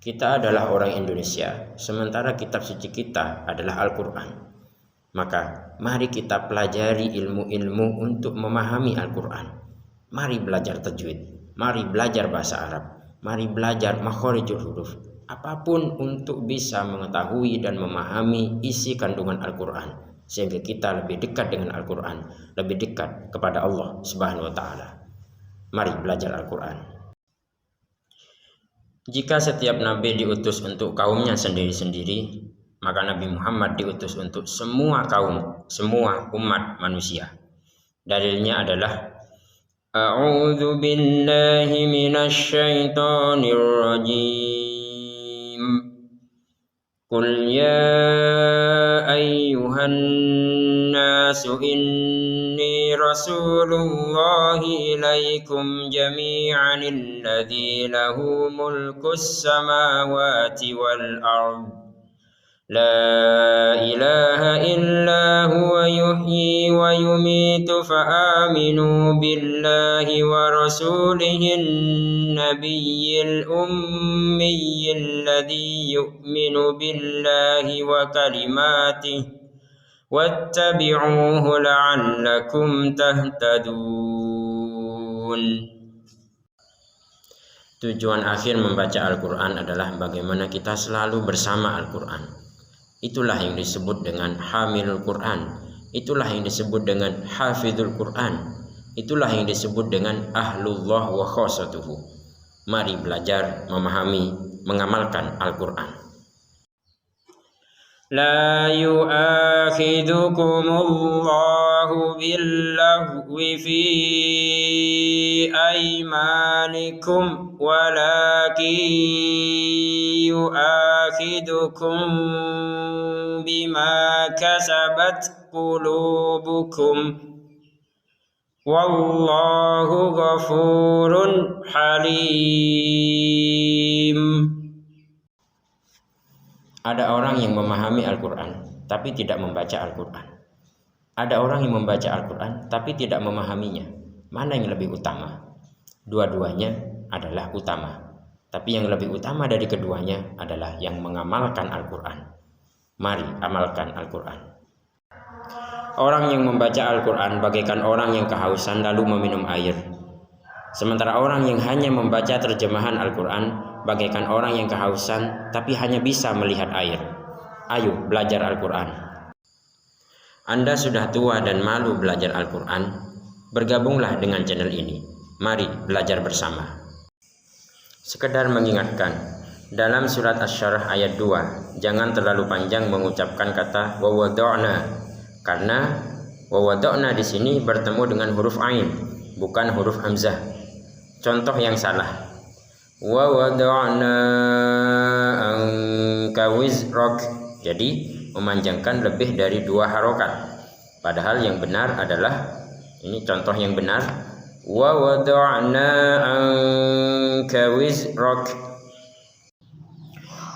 Kita adalah orang Indonesia, sementara kitab suci kita adalah Al-Quran. Maka mari kita pelajari ilmu-ilmu untuk memahami Al-Quran. Mari belajar tajwid, mari belajar bahasa Arab, mari belajar makhorijul huruf. Apapun untuk bisa mengetahui dan memahami isi kandungan Al-Quran, sehingga kita lebih dekat dengan Al-Quran, lebih dekat kepada Allah Subhanahu wa Ta'ala. Mari belajar Al-Quran. Jika setiap nabi diutus untuk kaumnya sendiri-sendiri, maka Nabi Muhammad diutus untuk semua kaum, semua umat manusia. Dalilnya adalah A'udzu billahi minasy syaithanir rajim. Qul ya ayyuhan nasu inni rasulullahi ilaikum jami'an alladzi lahu mulkus samawati wal ardh La ilaha illa huwa yuhyi wa yumitu fa'aminu billahi wa rasulihin nabiyyil ummiyil ladzi yu'minu billahi wa kalimatihi wattabi'uhu la'allakum tahtadun. Tujuan akhir membaca Al-Quran adalah bagaimana kita selalu bersama Al-Quran. Itulah yang disebut dengan hamilul Quran. Itulah yang disebut dengan hafidhul Quran. Itulah yang disebut dengan ahlullah wa khosatuhu. Mari belajar, memahami, mengamalkan Al-Quran. La yu'akhidhukumullahu billaghwi fi aymanikum walakin yu'akhidukum bima kasabat qulubukum wallahu ghafurun halim. Ada orang yang memahami Al-Quran tapi tidak membaca Al-Quran. Ada orang yang membaca Al-Quran tapi tidak memahaminya. Mana yang lebih utama? Dua-duanya adalah utama. Tapi yang lebih utama dari keduanya adalah yang mengamalkan Al-Quran. Mari amalkan Al-Quran. Orang yang membaca Al-Quran bagaikan orang yang kehausan lalu meminum air. Sementara orang yang hanya membaca terjemahan Al-Quran bagaikan orang yang kehausan tapi hanya bisa melihat air. Ayo belajar Al-Quran. Anda sudah tua dan malu belajar Al-Quran? Bergabunglah dengan channel ini. Mari belajar bersama. Sekedar mengingatkan, dalam surat Asy-Syarah ayat 2, jangan terlalu panjang mengucapkan kata wa wada'na, karena wa wada'na di sini bertemu dengan huruf ain, bukan huruf hamzah. Contoh yang salah. Wa wada'na anka wizrak. Jadi memanjangkan lebih dari 2 harokat. Padahal yang benar adalah, ini contoh yang benar, wa wada'na anka wizrak.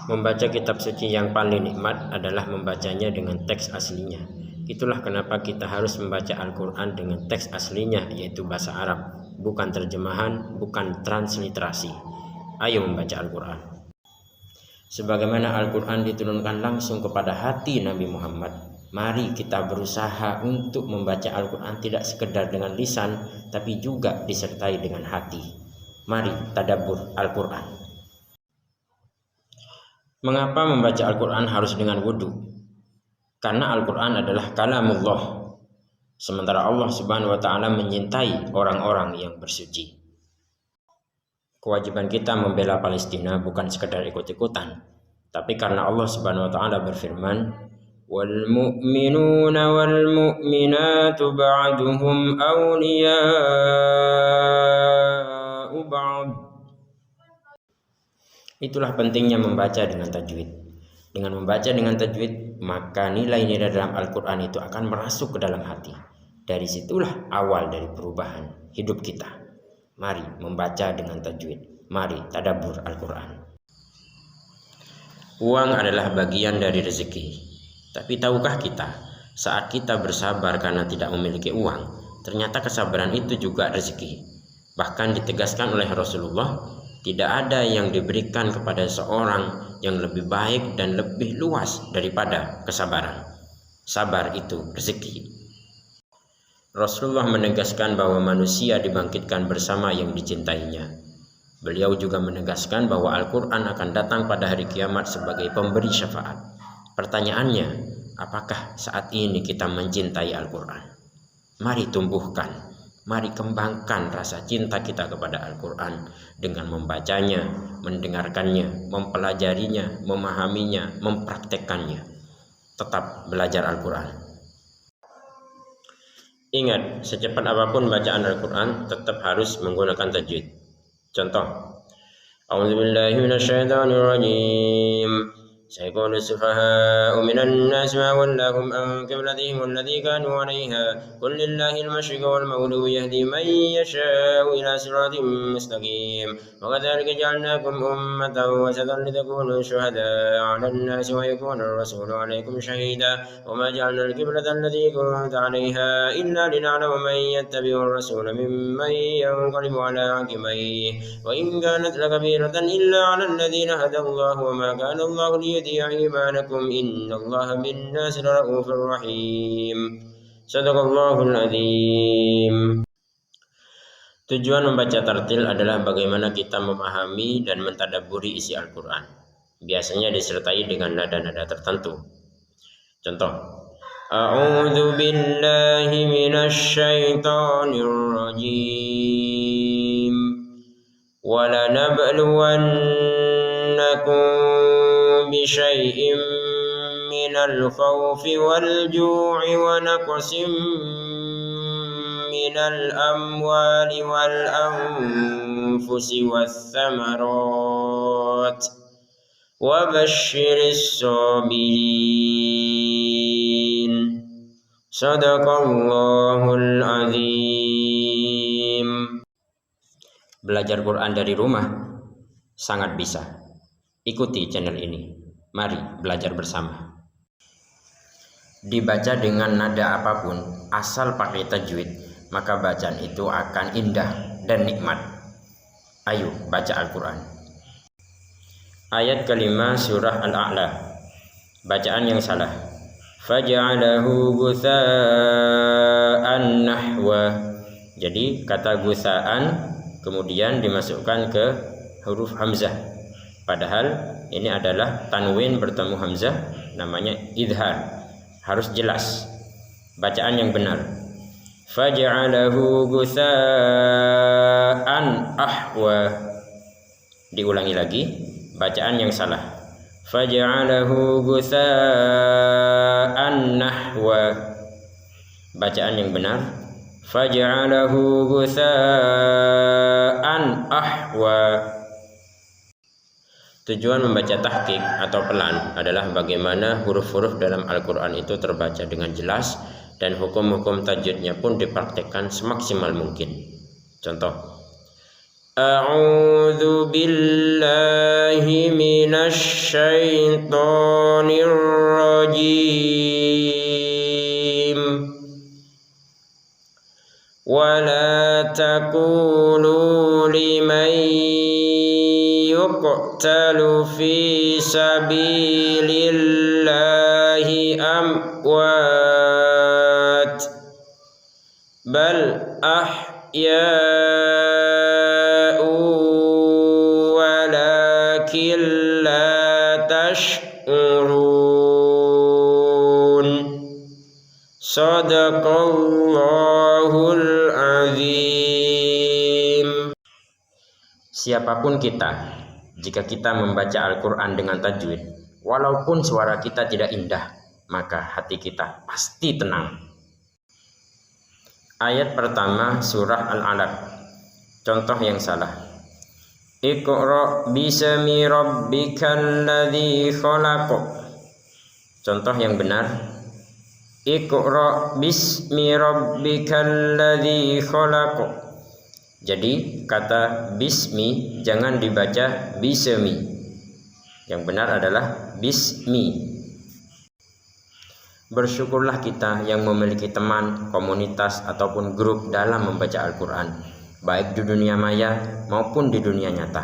Membaca kitab suci yang paling nikmat adalah membacanya dengan teks aslinya. Itulah kenapa kita harus membaca Al-Quran dengan teks aslinya, yaitu bahasa Arab, bukan terjemahan, bukan transliterasi. Ayo membaca Al-Quran. Sebagaimana Al-Quran diturunkan langsung kepada hati Nabi Muhammad, mari kita berusaha untuk membaca Al-Quran tidak sekedar dengan lisan, tapi juga disertai dengan hati. Mari tadabbur Al-Quran. Mengapa membaca Al-Quran harus dengan wudhu? Karena Al-Quran adalah kalamullah. Sementara Allah Subhanahu wa Ta'ala menyintai orang-orang yang bersuci. Kewajiban kita membela Palestina bukan sekedar ikut-ikutan, tapi karena Allah Subhanahu wa Ta'ala berfirman, wal mu'minuna wal mu'minatu ba'duhum awliya'u ba'd. Itulah pentingnya membaca dengan tajwid. Dengan membaca dengan tajwid, maka nilai-nilai dalam Al-Quran itu akan merasuk ke dalam hati. Dari situlah awal dari perubahan hidup kita. Mari membaca dengan tajwid. Mari tadabbur Al-Quran. Uang adalah bagian dari rezeki. Tapi tahukah kita, saat kita bersabar karena tidak memiliki uang, ternyata kesabaran itu juga rezeki. Bahkan ditegaskan oleh Rasulullah, Tidak ada yang diberikan kepada seorang yang lebih baik dan lebih luas daripada kesabaran. Sabar itu rezeki. Rasulullah menegaskan bahwa manusia dibangkitkan bersama yang dicintainya. Beliau juga menegaskan bahwa Al-Quran akan datang pada hari kiamat sebagai pemberi syafaat. Pertanyaannya, apakah saat ini kita mencintai Al-Quran? Mari tumbuhkan, mari kembangkan rasa cinta kita kepada Al-Quran dengan membacanya, mendengarkannya, mempelajarinya, memahaminya, mempraktekkannya. Tetap belajar Al-Quran. Ingat, secepat apapun bacaan Al-Quran tetap harus menggunakan tajwid. Contoh, A'udzubillahi minasyaitonirrajim. سيقول السفهاء من الناس ما ولاهم عن قبلتهم التي كانوا عليها قل لله المشرق والمغرب يهدي من يشاء إلى صراط مستقيم وكذلك جعلناكم أمة وسطا لتكونوا شهداء على الناس ويكون الرسول عليكم شهيدا وما جعلنا القبلة التي كنت عليها إلا لنعلم من يتبع الرسول ممن ينقلب على عقبيه وإن كانت لكبيرة إلا على الذين هدى الله وما كان الله ليضيع إيمانكم إن الله بالناس لرؤوف رحيم. Sadaqallahul Azim. Tujuan membaca tartil adalah bagaimana kita memahami dan mentadabburi isi Al-Quran. Biasanya disertai dengan nada-nada tertentu. Contoh, A'udzu billahi minasy syaithanir rajim. Wa lanabluwannakum بشيء من الخوف والجوع ونقص من الأموال والأنفس والثمرات وبشر الصابرين. Sadaqallahul Azim. Belajar Quran dari rumah sangat bisa. Ikuti channel ini. Mari belajar bersama. Dibaca dengan nada apapun, asal pakai tajwid, maka bacaan itu akan indah dan nikmat. Ayo baca Al-Quran. Ayat kelima surah Al-A'la. Bacaan yang salah. Faja'alahu gutha'an nahwa. Jadi kata gutha'an kemudian dimasukkan ke huruf hamzah. Padahal ini adalah tanwin bertemu hamzah, namanya idhar. Harus jelas. Bacaan yang benar. Faja'alahu gutha'an ahwa. Diulangi lagi. Bacaan yang salah. Faja'alahu gutha'an nahwa. Bacaan yang benar. Faja'alahu gutha'an ahwa. Tujuan membaca tahqiq atau pelan adalah bagaimana huruf-huruf dalam Al-Quran itu terbaca dengan jelas dan hukum-hukum tajwidnya pun dipraktekkan semaksimal mungkin. Contoh, A'udzu billahi minasy syaithanir rajim. Wa la taqulu liman yuqtalu fi sabilillahi amwat bal ahya'u walakin la tash'urun. Sadaqallahul Azim. Siapapun kita, jika kita membaca Al-Quran dengan tajwid, walaupun suara kita tidak indah, maka hati kita pasti tenang. Ayat pertama surah Al-Alaq. Contoh yang salah. Iqra bismi rabbikal ladzi khalaq. Contoh yang benar. Iqra bismi rabbikal ladzi khalaq. Jadi kata bismi jangan dibaca bismi. Yang benar adalah bismi. Bersyukurlah kita yang memiliki teman, komunitas ataupun grup dalam membaca Al-Quran, baik di dunia maya maupun di dunia nyata.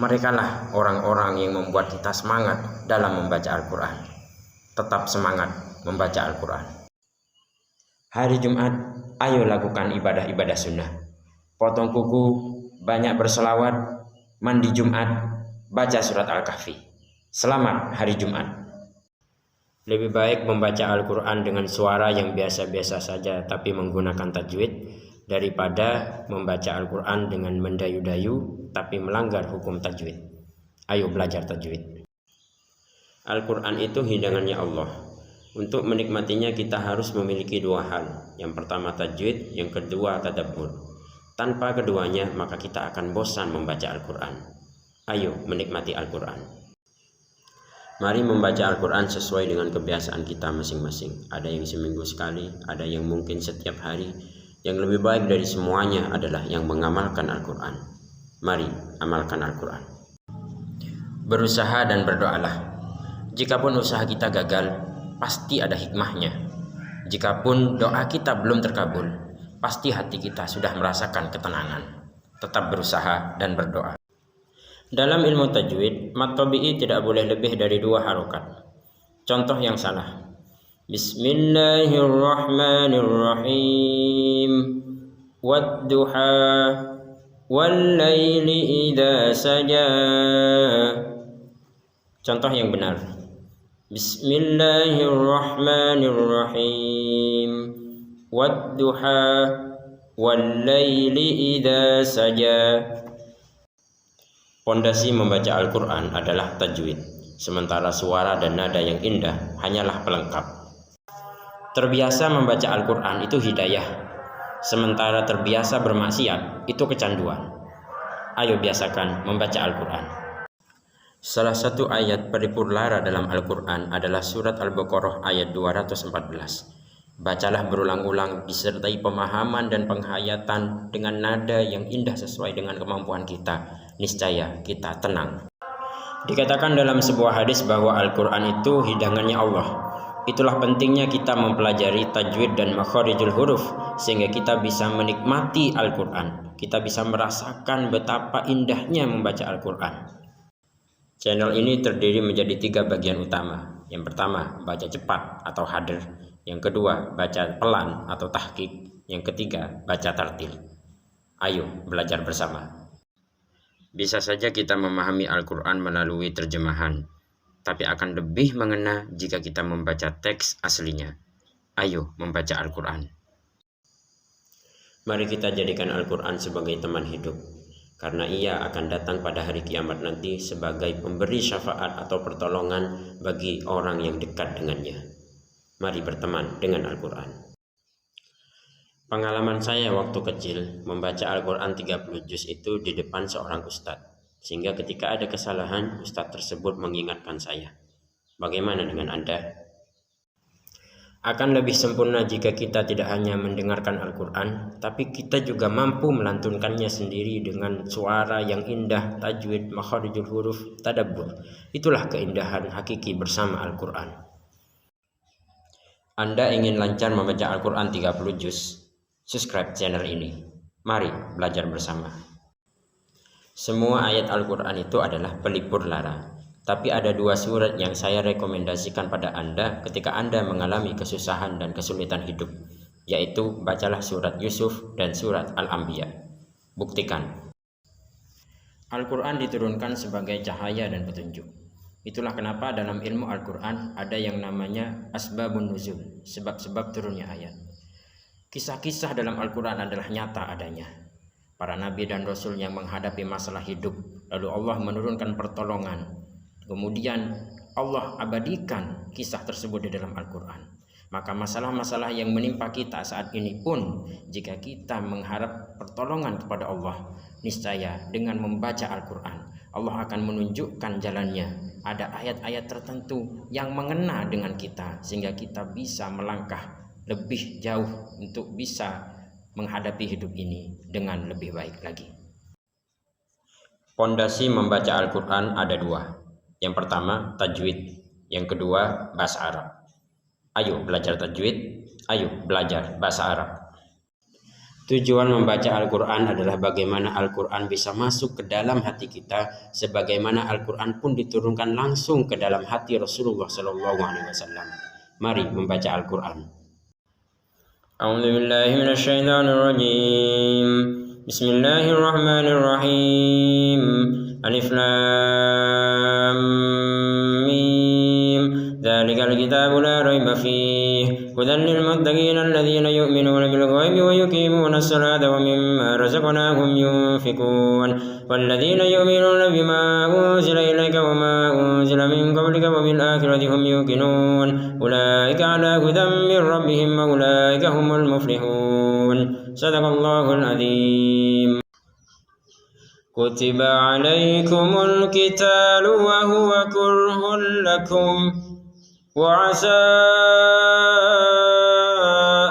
Merekalah orang-orang yang membuat kita semangat dalam membaca Al-Quran. Tetap semangat membaca Al-Quran. Hari Jumat, ayo lakukan ibadah-ibadah sunnah. Potong kuku, banyak berselawat, mandi Jumat, baca surat Al-Kahfi. Selamat hari Jumat. Lebih baik membaca Al-Quran dengan suara yang biasa-biasa saja tapi menggunakan tajwid daripada membaca Al-Quran dengan mendayu-dayu tapi melanggar hukum tajwid. Ayo belajar tajwid. Al-Quran itu hidangannya Allah. Untuk menikmatinya kita harus memiliki dua hal. Yang pertama tajwid, yang kedua tadabbur. Tanpa keduanya maka kita akan bosan membaca Al-Quran. Ayo menikmati Al-Quran. Mari membaca Al-Quran sesuai dengan kebiasaan kita masing-masing. Ada yang seminggu sekali, ada yang mungkin setiap hari. Yang lebih baik dari semuanya adalah yang mengamalkan Al-Quran. Mari amalkan Al-Quran. Berusaha dan berdoalah. Jikapun usaha kita gagal, pasti ada hikmahnya. Jikapun doa kita belum terkabul, pasti hati kita sudah merasakan ketenangan. Tetap berusaha dan berdoa. Dalam ilmu tajwid, mad tabi'i tidak boleh lebih dari 2 harokat. Contoh yang salah. Bismillahirrahmanirrahim. Wadduha wallaili idza saja. Contoh yang benar. Bismillahirrahmanirrahim. Wadduha wallaili idza saja. Pondasi membaca Al-Quran adalah tajwid, sementara suara dan nada yang indah hanyalah pelengkap. Terbiasa membaca Al-Quran itu hidayah, sementara terbiasa bermaksiat itu kecanduan. Ayo biasakan membaca Al-Quran. Salah satu ayat pelipur lara dalam Al-Quran adalah surat Al-Baqarah ayat 214. Bacalah berulang-ulang disertai pemahaman dan penghayatan dengan nada yang indah sesuai dengan kemampuan kita. Niscaya kita tenang. Dikatakan dalam sebuah hadis bahwa Al-Quran itu hidangannya Allah. Itulah pentingnya kita mempelajari tajwid dan makharijul huruf sehingga kita bisa menikmati Al-Quran. Kita bisa merasakan betapa indahnya membaca Al-Quran. Channel ini terdiri menjadi 3 bagian utama. Yang pertama, baca cepat atau hadir. Yang kedua, baca pelan atau tahqiq. Yang ketiga, baca tartil. Ayo belajar bersama. Bisa saja kita memahami Al-Quran melalui terjemahan, tapi akan lebih mengena jika kita membaca teks aslinya. Ayo membaca Al-Quran. Mari kita jadikan Al-Quran sebagai teman hidup, karena ia akan datang pada hari kiamat nanti sebagai pemberi syafaat atau pertolongan bagi orang yang dekat dengannya. Mari berteman dengan Al-Quran. Pengalaman saya waktu kecil membaca Al-Quran 30 juz itu di depan seorang ustadz, sehingga ketika ada kesalahan ustadz tersebut mengingatkan saya. Bagaimana dengan Anda? Akan lebih sempurna jika kita tidak hanya mendengarkan Al-Quran, tapi kita juga mampu melantunkannya sendiri dengan suara yang indah, tajwid, makharijul huruf, tadabbur. Itulah keindahan hakiki bersama Al-Quran. Anda ingin lancar membaca Al-Quran 30 juz? Subscribe channel ini. Mari belajar bersama. Semua ayat Al-Quran itu adalah pelipur lara. Tapi ada 2 surat yang saya rekomendasikan pada Anda ketika Anda mengalami kesusahan dan kesulitan hidup, yaitu bacalah surat Yusuf dan surat Al-Anbiya. Buktikan. Al-Quran diturunkan sebagai cahaya dan petunjuk. Itulah kenapa dalam ilmu Al-Quran ada yang namanya asbabun nuzul, sebab-sebab turunnya ayat. Kisah-kisah dalam Al-Quran adalah nyata adanya. Para nabi dan rasul yang menghadapi masalah hidup, lalu Allah menurunkan pertolongan. Kemudian Allah abadikan kisah tersebut di dalam Al-Quran. Maka masalah-masalah yang menimpa kita saat ini pun, jika kita mengharap pertolongan kepada Allah, niscaya dengan membaca Al-Quran, Allah akan menunjukkan jalannya. Ada ayat-ayat tertentu yang mengena dengan kita, sehingga kita bisa melangkah lebih jauh untuk bisa menghadapi hidup ini dengan lebih baik lagi. Pondasi membaca Al-Quran ada 2. Yang pertama, tajwid. Yang kedua, bahasa Arab. Ayo belajar tajwid, ayo belajar bahasa Arab. Tujuan membaca Al-Quran adalah bagaimana Al-Quran bisa masuk ke dalam hati kita, sebagaimana Al-Quran pun diturunkan langsung ke dalam hati Rasulullah SAW. Mari membaca Al-Quran. A'udzu billahi minasyaitonir rajim. Bismillahirrahmanirrahim. Alif Lam Mim. Dzalikal kitabu la raiba fihi hudan lil muttaqin alladzina yu'minuna bil ghaibi wa yuqimuna as-salata wa mimma razaqnahum yunfiqun walladzina yu'minuna bima unzila ilayka wa ma unzila min qablika wa bil akhirati hum yuqinun ulaika ala hudan min rabbihim wa ulaika humul muflihun. Sadaqallahul azim. Kutiba alaikumul qitalu wa huwa kurhun lakum wa asa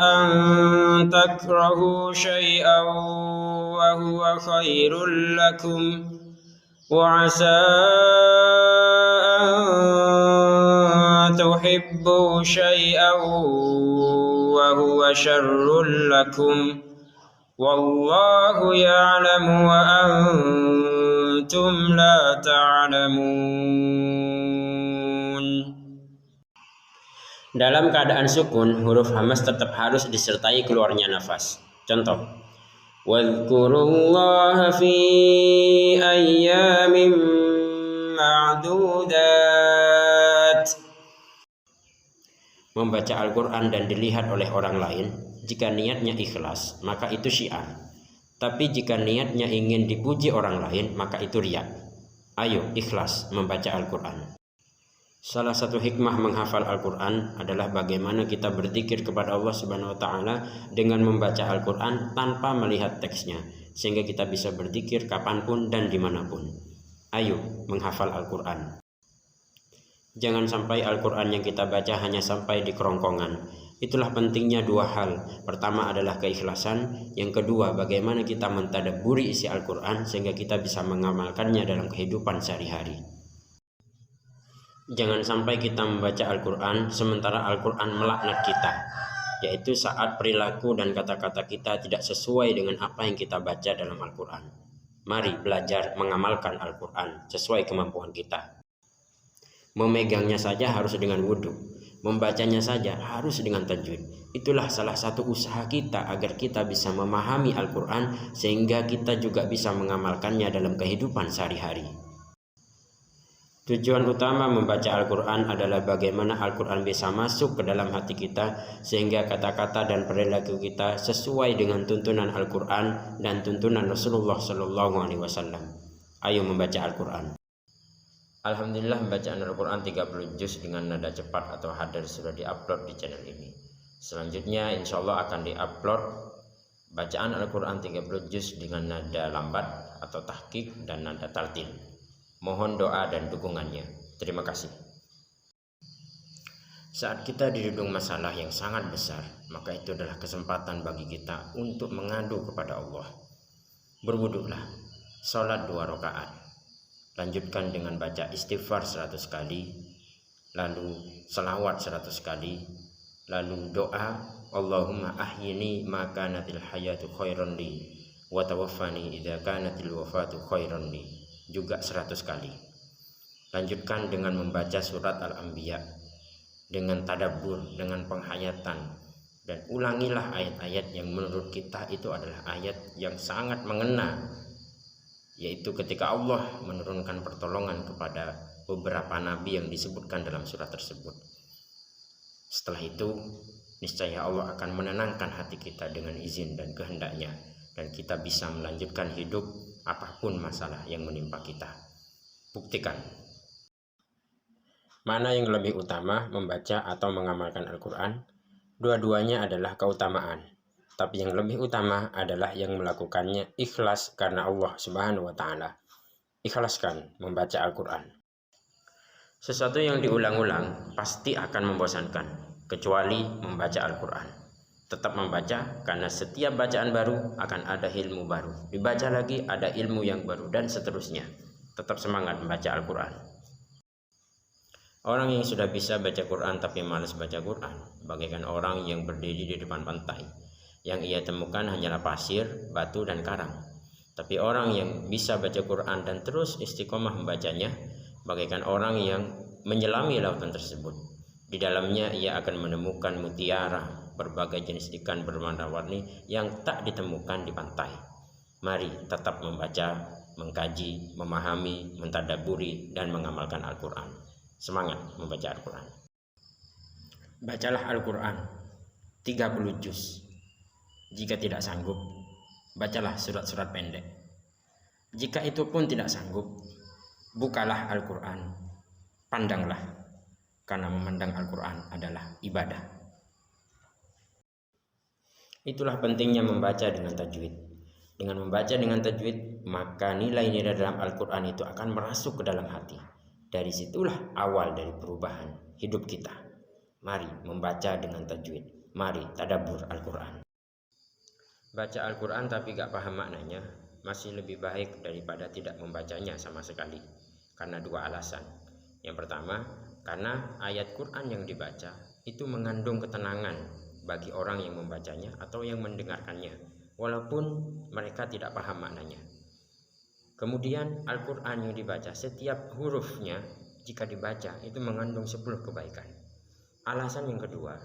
an takrahu syai'an wa huwa khairul lakum wa asa an tuhibbu syai'an wa huwa syarrul lakum wallahu ya'lamu wa antum la ta'lamun. Dalam keadaan sukun, huruf hamas tetap harus disertai keluarnya nafas. Contoh, wadhkurullaha fi ayyamin ma'dudat. Membaca Al-Quran dan dilihat oleh orang lain, jika niatnya ikhlas, maka itu syiar. Tapi jika niatnya ingin dipuji orang lain, maka itu riya. Ayo ikhlas membaca Al-Quran. Salah satu hikmah menghafal Al-Quran adalah bagaimana kita berzikir kepada Allah Subhanahu wa Ta'ala dengan membaca Al-Quran tanpa melihat teksnya, sehingga kita bisa berzikir kapanpun dan dimanapun. Ayo menghafal Al-Quran. Jangan sampai Al-Quran yang kita baca hanya sampai di kerongkongan. Itulah pentingnya dua hal. Pertama adalah keikhlasan. Yang kedua, bagaimana kita mentadabburi isi Al-Quran sehingga kita bisa mengamalkannya dalam kehidupan sehari-hari. Jangan sampai kita membaca Al-Quran sementara Al-Quran melaknat kita, yaitu saat perilaku dan kata-kata kita tidak sesuai dengan apa yang kita baca dalam Al-Quran. Mari belajar mengamalkan Al-Quran sesuai kemampuan kita. Memegangnya saja harus dengan wudhu, membacanya saja harus dengan tajwid. Itulah salah satu usaha kita agar kita bisa memahami Al-Quran sehingga kita juga bisa mengamalkannya dalam kehidupan sehari-hari. Tujuan utama membaca Al-Quran adalah bagaimana Al-Quran bisa masuk ke dalam hati kita sehingga kata-kata dan perilaku kita sesuai dengan tuntunan Al-Quran dan tuntunan Rasulullah SAW. Ayo membaca Al-Quran. Alhamdulillah, bacaan Al-Quran 30 juz dengan nada cepat atau hadar sudah diupload di channel ini. Selanjutnya insya Allah akan diupload bacaan Al-Quran 30 juz dengan nada lambat atau tahqiq dan nada tartil. Mohon doa dan dukungannya. Terima kasih. Saat kita didudung masalah yang sangat besar, maka itu adalah kesempatan bagi kita untuk mengadu kepada Allah. Berwuduklah, sholat 2 rakaat. Lanjutkan dengan baca istighfar 100 kali, lalu selawat 100 kali, lalu doa, Allahumma ahyini ma kanatil hayatu khairan li, wa tawaffani idza kanatil wafatu khairan li, juga 100 kali. Lanjutkan dengan membaca surat Al-Anbiya dengan tadabbur, dengan penghayatan, dan ulangilah ayat-ayat yang menurut kita itu adalah ayat yang sangat mengena, yaitu ketika Allah menurunkan pertolongan kepada beberapa nabi yang disebutkan dalam surat tersebut. Setelah itu niscaya Allah akan menenangkan hati kita dengan izin dan kehendaknya, dan kita bisa melanjutkan hidup apapun masalah yang menimpa kita. Buktikan. Mana yang lebih utama, membaca atau mengamalkan Al-Quran? Dua-duanya adalah keutamaan. Tapi yang lebih utama adalah yang melakukannya ikhlas karena Allah Subhanahu wa Ta'ala. Ikhlaskan membaca Al-Quran. Sesuatu yang diulang-ulang pasti akan membosankan, kecuali membaca Al-Quran. Tetap membaca, karena setiap bacaan baru akan ada ilmu baru. Dibaca lagi ada ilmu yang baru, dan seterusnya. Tetap semangat membaca Al-Quran. Orang yang sudah bisa baca Quran tapi malas baca Quran, bagaikan orang yang berdiri di depan pantai, Yang ia temukan hanyalah pasir, batu, dan karang. Tapi orang yang bisa baca Quran dan terus istiqomah membacanya bagaikan orang yang menyelami lautan tersebut. Di dalamnya ia akan menemukan mutiara, berbagai jenis ikan berwarna-warni yang tak ditemukan di pantai. Mari tetap membaca, mengkaji, memahami, mentadaburi, dan mengamalkan Al-Quran. Semangat membaca Al-Quran. Bacalah Al-Quran 30 juz. Jika tidak sanggup, bacalah surat-surat pendek. Jika itu pun tidak sanggup, bukalah Al-Quran, pandanglah, karena memandang Al-Quran adalah ibadah. Itulah pentingnya membaca dengan tajwid. Dengan membaca dengan tajwid, maka nilai-nilai dalam Al-Quran itu akan merasuk ke dalam hati. Dari situlah awal dari perubahan hidup kita. Mari membaca dengan tajwid. Mari tadabbur Al-Quran. Baca Al-Quran tapi gak paham maknanya masih lebih baik daripada tidak membacanya sama sekali. Karena dua alasan. Yang pertama, karena ayat Quran yang dibaca itu mengandung ketenangan bagi orang yang membacanya atau yang mendengarkannya, walaupun mereka tidak paham maknanya. Kemudian Al-Quran yang dibaca, setiap hurufnya jika dibaca itu mengandung 10 kebaikan. Alasan yang kedua,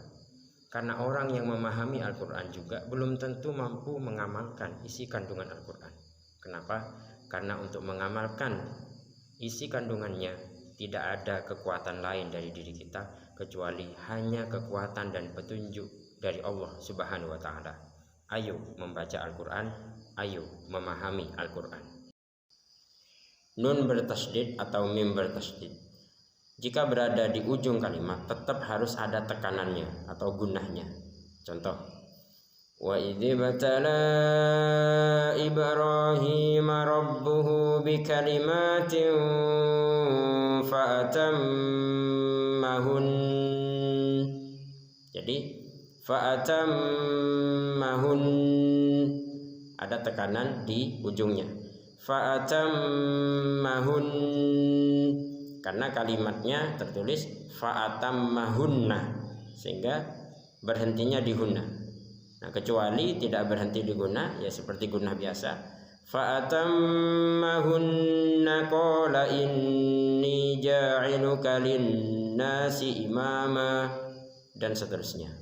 karena orang yang memahami Al-Quran juga belum tentu mampu mengamalkan isi kandungan Al-Quran. Kenapa? Karena untuk mengamalkan isi kandungannya tidak ada kekuatan lain dari diri kita kecuali hanya kekuatan dan petunjuk dari Allah Subhanahu wa Ta'ala. Ayo membaca Al-Quran, ayo memahami Al-Quran. Nun bertasydid atau mim bertasydid, jika berada di ujung kalimat tetap harus ada tekanannya atau gunnahnya. Contoh, wa idzi batala Ibrahim rabbuhu bikalimatin fa'atammahun. Jadi fa'atammahun ada tekanan di ujungnya. Fa'atammahun karena kalimatnya tertulis fa'atammahunna sehingga berhentinya di hunna. Nah, kecuali tidak berhenti di gunnah ya seperti gunnah biasa. Fa'atammahunna qala inni ja'iluka lin-nasi imama dan seterusnya.